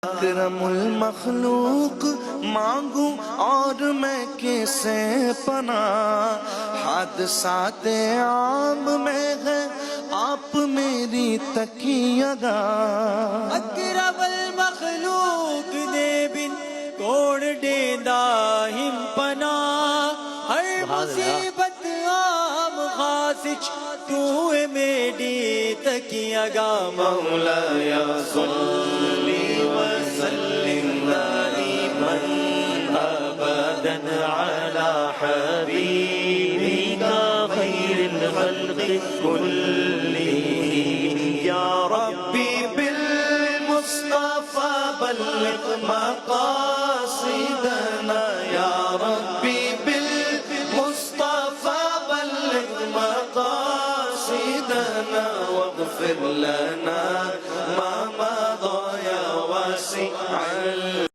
اکرم المخلوق مانگوں اور میں کیسے پناہ، حادثات عام میں ہے آپ میری تکیہ گاہ۔ اکرم المخلوق دے بن توڑ دیندا ہم پناہ، ہر مصیبت عام خاص تو ہے میری تکیہ گاہ۔ مولاي صل وسلم دائما ابدا على حبيبك خير الخلق كلهم، يا ربي بالمصطفى بلغ مقاصدنا، يا ربي بالمصطفى بلغ مقاصدنا، واغفر لنا ما مضى يا واسع